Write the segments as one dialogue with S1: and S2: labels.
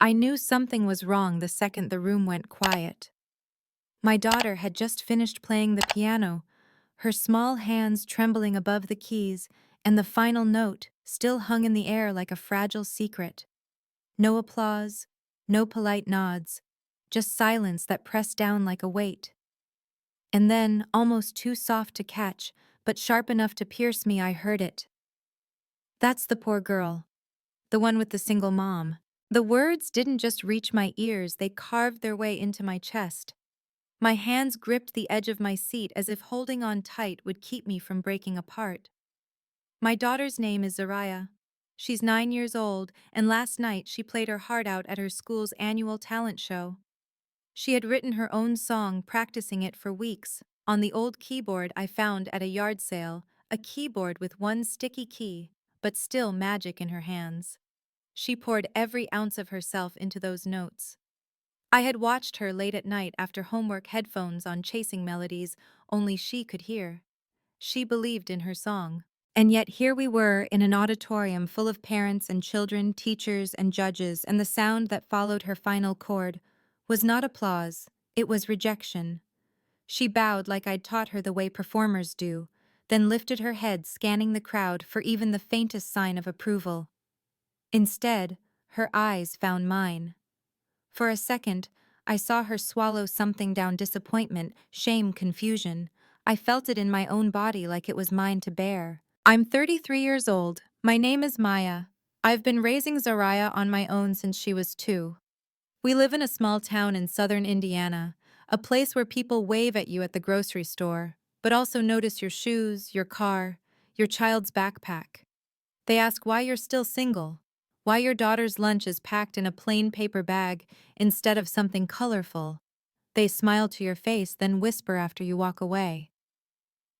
S1: I knew something was wrong the second the room went quiet. My daughter had just finished playing the piano, her small hands trembling above the keys, and the final note still hung in the air like a fragile secret. No applause, no polite nods, just silence that pressed down like a weight. And then, almost too soft to catch, but sharp enough to pierce me, I heard it. "That's the poor girl. The one with the single mom." The words didn't just reach my ears, they carved their way into my chest. My hands gripped the edge of my seat as if holding on tight would keep me from breaking apart. My daughter's name is Zariah. She's 9 years old, and last night she played her heart out at her school's annual talent show. She had written her own song, practicing it for weeks, on the old keyboard I found at a yard sale, a keyboard with one sticky key, but still magic in her hands. She poured every ounce of herself into those notes. I had watched her late at night after homework, headphones on, chasing melodies only she could hear. She believed in her song. And yet here we were in an auditorium full of parents and children, teachers and judges, and the sound that followed her final chord was not applause, it was rejection. She bowed like I'd taught her the way performers do, then lifted her head, scanning the crowd for even the faintest sign of approval. Instead, her eyes found mine. For a second, I saw her swallow something down: disappointment, shame, confusion. I felt it in my own body like it was mine to bear. "I'm 33 years old. My name is Maya. I've been raising Zariah on my own since she was 2. We live in a small town in southern Indiana, a place where people wave at you at the grocery store, but also notice your shoes, your car, your child's backpack. They ask why you're still single, why your daughter's lunch is packed in a plain paper bag instead of something colorful. They smile to your face, then whisper after you walk away.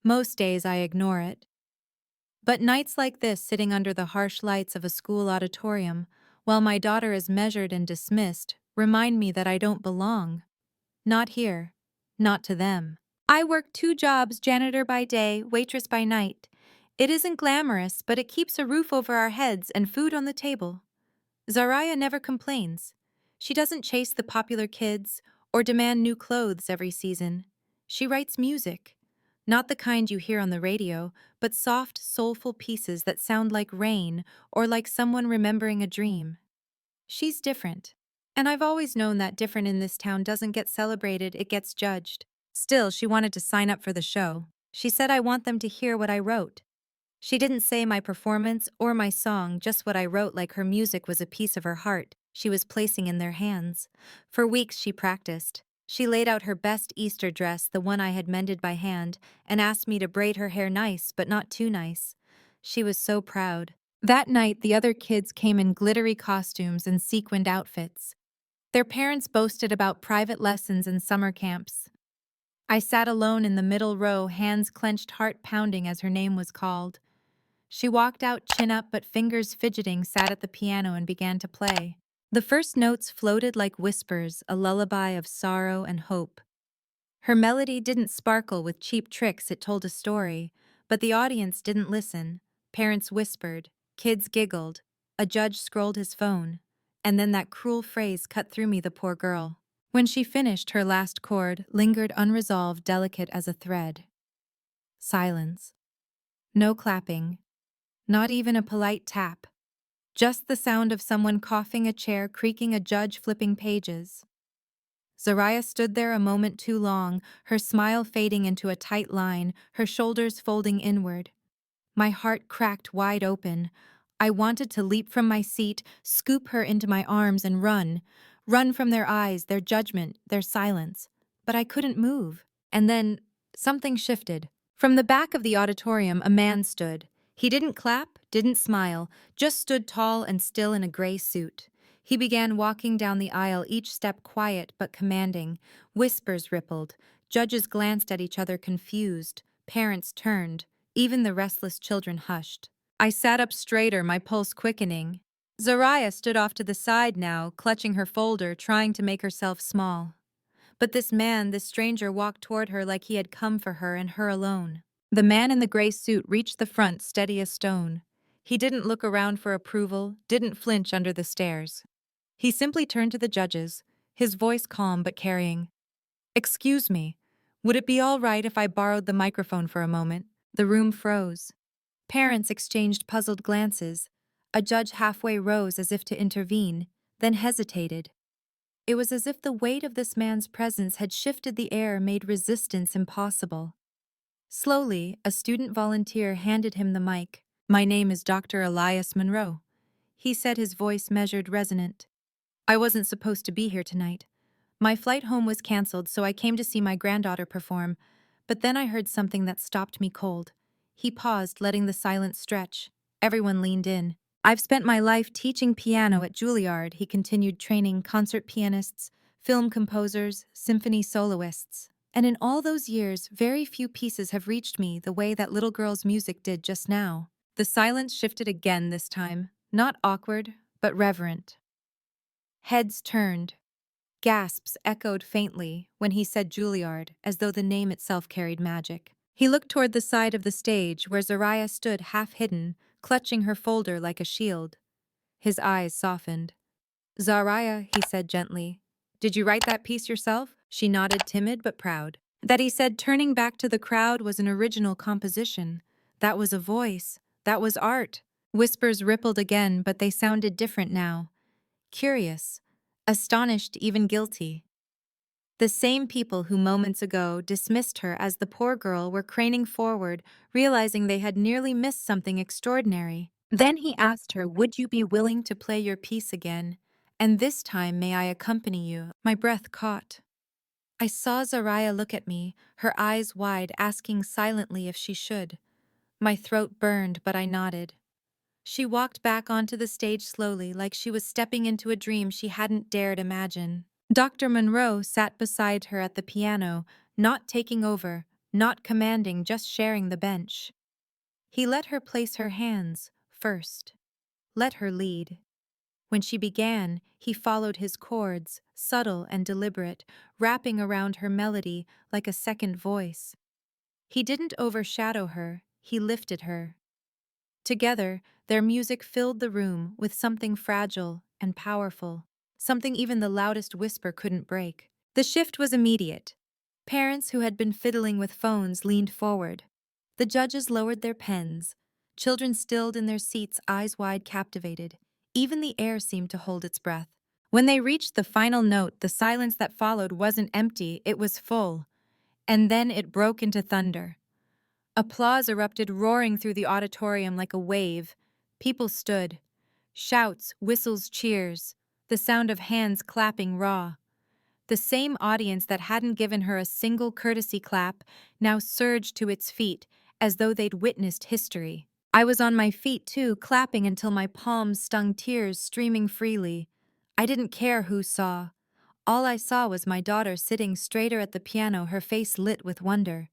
S1: Most days I ignore it. But nights like this, sitting under the harsh lights of a school auditorium, while my daughter is measured and dismissed, remind me that I don't belong. Not here. Not to them. I work 2 jobs, janitor by day, waitress by night. It isn't glamorous, but it keeps a roof over our heads and food on the table. Zariah never complains. She doesn't chase the popular kids or demand new clothes every season. She writes music. Not the kind you hear on the radio, but soft, soulful pieces that sound like rain or like someone remembering a dream. She's different. And I've always known that different in this town doesn't get celebrated, it gets judged. Still, she wanted to sign up for the show. She said, "I want them to hear what I wrote." She didn't say my performance or my song, just what I wrote, like her music was a piece of her heart she was placing in their hands. For weeks she practiced. She laid out her best Easter dress, the one I had mended by hand, and asked me to braid her hair nice, but not too nice. She was so proud. That night, the other kids came in glittery costumes and sequined outfits. Their parents boasted about private lessons and summer camps. I sat alone in the middle row, hands clenched, heart pounding as her name was called. She walked out, chin up but fingers fidgeting, sat at the piano and began to play. The first notes floated like whispers, a lullaby of sorrow and hope. Her melody didn't sparkle with cheap tricks, it told a story, but the audience didn't listen. Parents whispered, kids giggled, a judge scrolled his phone, and then that cruel phrase cut through me: the poor girl. When she finished, her last chord lingered unresolved, delicate as a thread. Silence. No clapping. Not even a polite tap. Just the sound of someone coughing, a chair creaking, a judge flipping pages. Zariah stood there a moment too long, her smile fading into a tight line, her shoulders folding inward. My heart cracked wide open. I wanted to leap from my seat, scoop her into my arms and run. Run from their eyes, their judgment, their silence. But I couldn't move. And then something shifted. From the back of the auditorium, a man stood. He didn't clap, didn't smile, just stood tall and still in a gray suit. He began walking down the aisle, each step quiet but commanding. Whispers rippled. Judges glanced at each other, confused. Parents turned. Even the restless children hushed. I sat up straighter, my pulse quickening. Zariah stood off to the side now, clutching her folder, trying to make herself small. But this man, this stranger, walked toward her like he had come for her and her alone. The man in the gray suit reached the front, steady as stone. He didn't look around for approval, didn't flinch under the stares. He simply turned to the judges, his voice calm but carrying. "Excuse me, would it be all right if I borrowed the microphone for a moment?" The room froze. Parents exchanged puzzled glances. A judge halfway rose as if to intervene, then hesitated. It was as if the weight of this man's presence had shifted the air, made resistance impossible. Slowly, a student volunteer handed him the mic. "My name is Dr. Elias Monroe," he said, his voice measured, resonant. "I wasn't supposed to be here tonight. My flight home was canceled, so I came to see my granddaughter perform, but then I heard something that stopped me cold." He paused, letting the silence stretch. Everyone leaned in. "I've spent my life teaching piano at Juilliard," he continued, training concert pianists, film composers, symphony soloists. "And in all those years, very few pieces have reached me the way that little girl's music did just now." The silence shifted again this time, not awkward, but reverent. Heads turned. Gasps echoed faintly when he said Juilliard, as though the name itself carried magic. He looked toward the side of the stage where Zariah stood half-hidden, clutching her folder like a shield. His eyes softened. "Zariah," he said gently, "did you write that piece yourself?" She nodded, timid but proud. That, he said, turning back to the crowd, was an original composition. That was a voice. That was art. Whispers rippled again, but they sounded different now. Curious, astonished, even guilty. The same people who moments ago dismissed her as the poor girl were craning forward, realizing they had nearly missed something extraordinary. Then he asked her, "Would you be willing to play your piece again? And this time may I accompany you?" My breath caught. I saw Zariah look at me, her eyes wide, asking silently if she should. My throat burned, but I nodded. She walked back onto the stage slowly, like she was stepping into a dream she hadn't dared imagine. Dr. Monroe sat beside her at the piano, not taking over, not commanding, just sharing the bench. He let her place her hands first. Let her lead. When she began, he followed his chords, subtle and deliberate, wrapping around her melody like a second voice. He didn't overshadow her, he lifted her. Together, their music filled the room with something fragile and powerful, something even the loudest whisper couldn't break. The shift was immediate. Parents who had been fiddling with phones leaned forward. The judges lowered their pens. Children stilled in their seats, eyes wide, captivated. Even the air seemed to hold its breath. When they reached the final note, the silence that followed wasn't empty, it was full. And then it broke into thunder. Applause erupted, roaring through the auditorium like a wave. People stood. Shouts, whistles, cheers. The sound of hands clapping raw. The same audience that hadn't given her a single courtesy clap now surged to its feet, as though they'd witnessed history. I was on my feet too, clapping until my palms stung, tears streaming freely. I didn't care who saw. All I saw was my daughter sitting straighter at the piano, her face lit with wonder.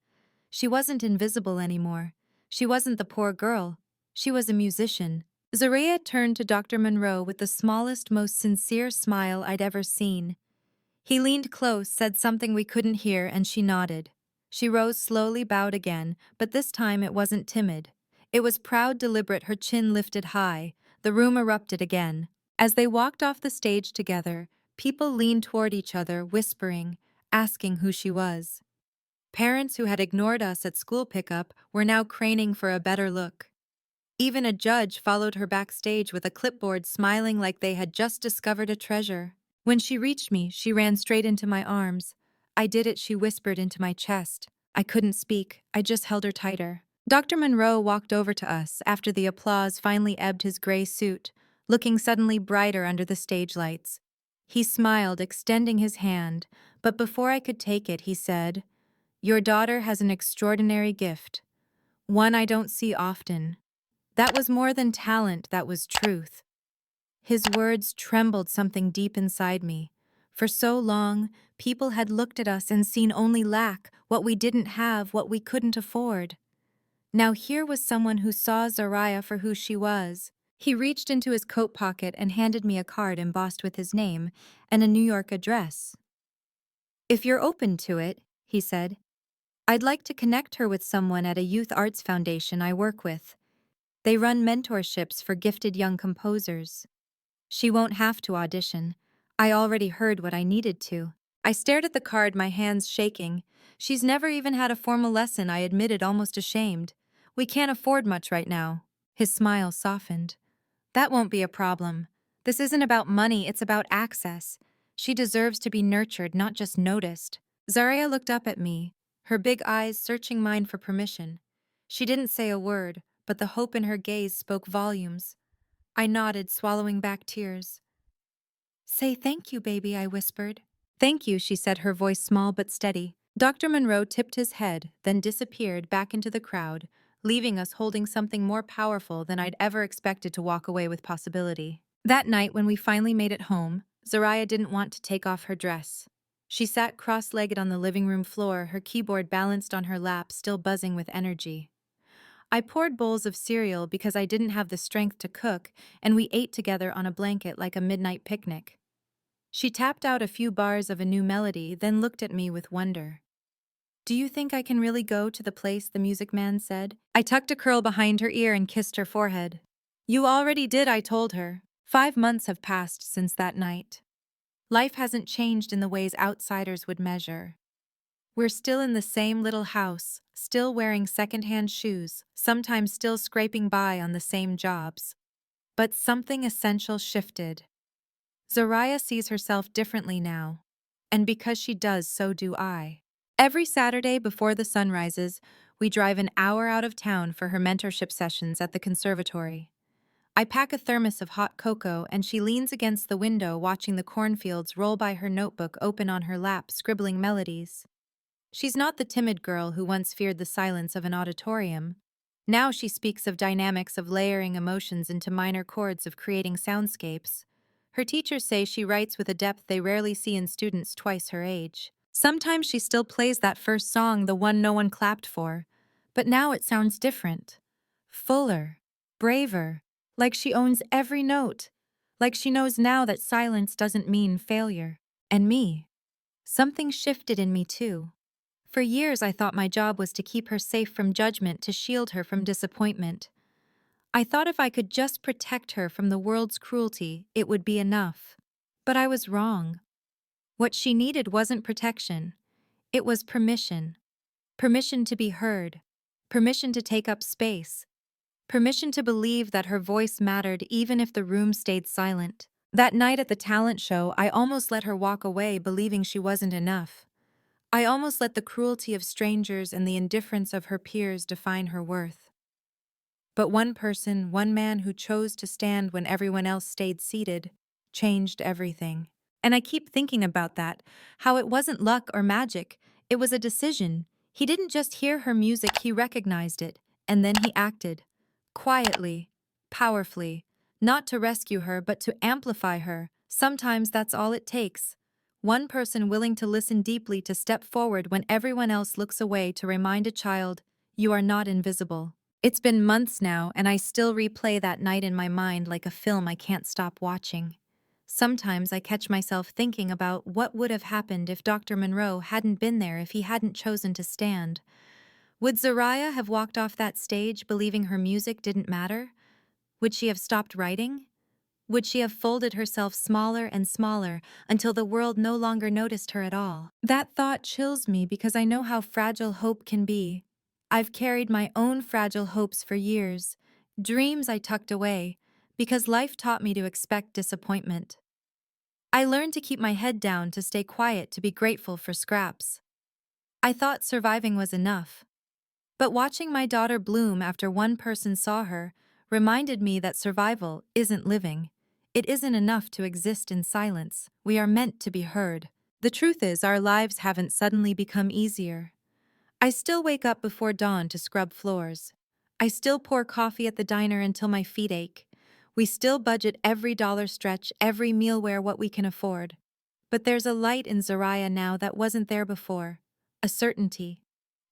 S1: She wasn't invisible anymore. She wasn't the poor girl. She was a musician. Zaria turned to Dr. Monroe with the smallest, most sincere smile I'd ever seen. He leaned close, said something we couldn't hear, and she nodded. She rose slowly, bowed again, but this time it wasn't timid. It was proud, deliberate, her chin lifted high. The room erupted again. As they walked off the stage together, people leaned toward each other, whispering, asking who she was. Parents who had ignored us at school pickup were now craning for a better look. Even a judge followed her backstage with a clipboard, smiling like they had just discovered a treasure. When she reached me, she ran straight into my arms. "I did it," she whispered into my chest. I couldn't speak, I just held her tighter. Dr. Monroe walked over to us after the applause finally ebbed, his gray suit, looking suddenly brighter under the stage lights. He smiled, extending his hand, but before I could take it, he said, "Your daughter has an extraordinary gift, one I don't see often." That was more than talent, that was truth. His words trembled something deep inside me. For so long, people had looked at us and seen only lack, what we didn't have, what we couldn't afford. Now here was someone who saw Zariah for who she was. He reached into his coat pocket and handed me a card embossed with his name and a New York address. "If you're open to it," he said, "I'd like to connect her with someone at a youth arts foundation I work with. They run mentorships for gifted young composers." She won't have to audition. I already heard what I needed to. I stared at the card, my hands shaking. She's never even had a formal lesson, I admitted, almost ashamed. We can't afford much right now. His smile softened. That won't be a problem. This isn't about money, it's about access. She deserves to be nurtured, not just noticed. Zaria looked up at me, her big eyes searching mine for permission. She didn't say a word, but the hope in her gaze spoke volumes. I nodded, swallowing back tears. Say thank you, baby, I whispered. Thank you, she said, her voice small but steady. Dr. Monroe tipped his head, then disappeared back into the crowd, leaving us holding something more powerful than I'd ever expected to walk away with possibility. That night, when we finally made it home, Zaria didn't want to take off her dress. She sat cross-legged on the living room floor, her keyboard balanced on her lap, still buzzing with energy. I poured bowls of cereal because I didn't have the strength to cook, and we ate together on a blanket like a midnight picnic. She tapped out a few bars of a new melody, then looked at me with wonder. Do you think I can really go to the place the music man said? I tucked a curl behind her ear and kissed her forehead. You already did, I told her. 5 months have passed since that night. Life hasn't changed in the ways outsiders would measure. We're still in the same little house, still wearing secondhand shoes, sometimes still scraping by on the same jobs. But something essential shifted. Zaria sees herself differently now. And because she does, so do I. Every Saturday before the sun rises, we drive an hour out of town for her mentorship sessions at the conservatory. I pack a thermos of hot cocoa and she leans against the window watching the cornfields roll by, her notebook open on her lap, scribbling melodies. She's not the timid girl who once feared the silence of an auditorium. Now she speaks of dynamics, of layering emotions into minor chords, of creating soundscapes. Her teachers say she writes with a depth they rarely see in students twice her age. Sometimes she still plays that first song, the one no one clapped for. But now it sounds different. Fuller. Braver. Like she owns every note. Like she knows now that silence doesn't mean failure. And me. Something shifted in me too. For years I thought my job was to keep her safe from judgment, to shield her from disappointment. I thought if I could just protect her from the world's cruelty, it would be enough. But I was wrong. What she needed wasn't protection. It was permission. Permission to be heard. Permission to take up space. Permission to believe that her voice mattered even if the room stayed silent. That night at the talent show, I almost let her walk away believing she wasn't enough. I almost let the cruelty of strangers and the indifference of her peers define her worth. But one person, one man who chose to stand when everyone else stayed seated, changed everything. And I keep thinking about that, how it wasn't luck or magic, it was a decision. He didn't just hear her music, he recognized it, and then he acted. Quietly, powerfully, not to rescue her but to amplify her. Sometimes that's all it takes. One person willing to listen deeply, to step forward when everyone else looks away, to remind a child, you are not invisible. It's been months now, and I still replay that night in my mind like a film I can't stop watching. Sometimes I catch myself thinking about what would have happened if Dr. Monroe hadn't been there, if he hadn't chosen to stand. Would Zaria have walked off that stage believing her music didn't matter? Would she have stopped writing? Would she have folded herself smaller and smaller until the world no longer noticed her at all? That thought chills me because I know how fragile hope can be. I've carried my own fragile hopes for years, dreams I tucked away, because life taught me to expect disappointment. I learned to keep my head down, to stay quiet, to be grateful for scraps. I thought surviving was enough. But watching my daughter bloom after one person saw her reminded me that survival isn't living. It isn't enough to exist in silence. We are meant to be heard. The truth is, our lives haven't suddenly become easier. I still wake up before dawn to scrub floors. I still pour coffee at the diner until my feet ache. We still budget every dollar, stretch every meal, wear what we can afford. But there's a light in Zaria now that wasn't there before. A certainty.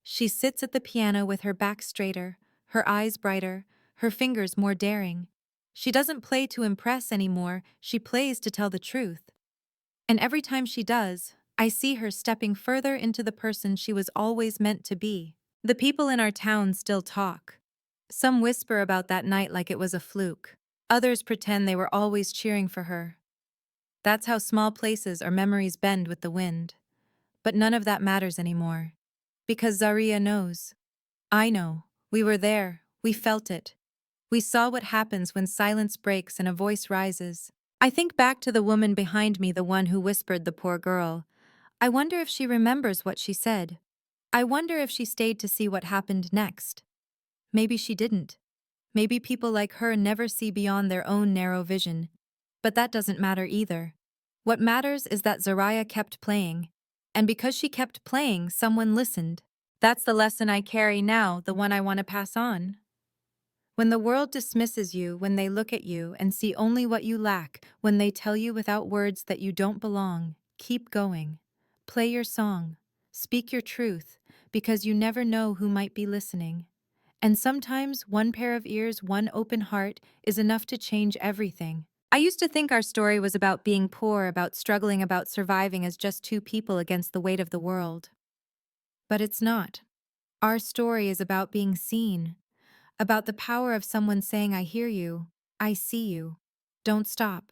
S1: She sits at the piano with her back straighter, her eyes brighter, her fingers more daring. She doesn't play to impress anymore, she plays to tell the truth. And every time she does, I see her stepping further into the person she was always meant to be. The people in our town still talk. Some whisper about that night like it was a fluke. Others pretend they were always cheering for her. That's how small places or memories bend with the wind. But none of that matters anymore. Because Zaria knows. I know. We were there. We felt it. We saw what happens when silence breaks and a voice rises. I think back to the woman behind me, the one who whispered the poor girl. I wonder if she remembers what she said. I wonder if she stayed to see what happened next. Maybe she didn't. Maybe people like her never see beyond their own narrow vision. But that doesn't matter either. What matters is that Zaria kept playing. And because she kept playing, someone listened. That's the lesson I carry now, the one I want to pass on. When the world dismisses you, when they look at you and see only what you lack, when they tell you without words that you don't belong, keep going. Play your song. Speak your truth, because you never know who might be listening. And sometimes one pair of ears, one open heart is enough to change everything. I used to think our story was about being poor, about struggling, about surviving as just two people against the weight of the world. But it's not. Our story is about being seen, about the power of someone saying, I hear you, I see you, don't stop.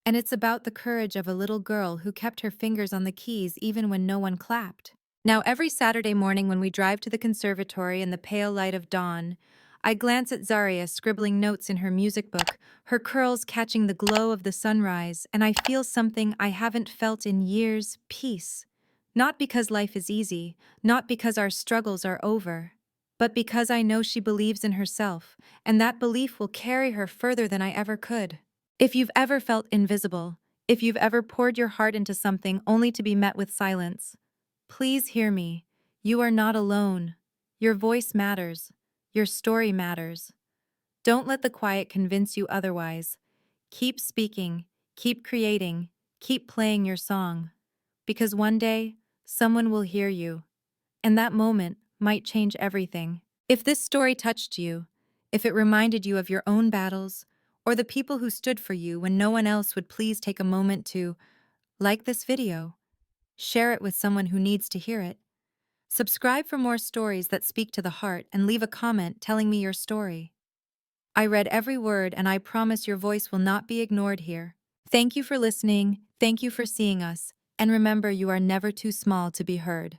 S1: And it's about the courage of a little girl who kept her fingers on the keys even when no one clapped. Now, every Saturday morning when we drive to the conservatory in the pale light of dawn, I glance at Zaria scribbling notes in her music book, her curls catching the glow of the sunrise, and I feel something I haven't felt in years: peace. Not because life is easy, not because our struggles are over, but because I know she believes in herself, and that belief will carry her further than I ever could. If you've ever felt invisible, if you've ever poured your heart into something only to be met with silence, please hear me. You are not alone. Your voice matters. Your story matters. Don't let the quiet convince you otherwise. Keep speaking, keep creating, keep playing your song. Because one day, someone will hear you, and that moment might change everything. If this story touched you, if it reminded you of your own battles, or the people who stood for you when no one else would, please take a moment to like this video, share it with someone who needs to hear it. Subscribe for more stories that speak to the heart, and leave a comment telling me your story. I read every word, and I promise your voice will not be ignored here. Thank you for listening, thank you for seeing us, and remember, you are never too small to be heard.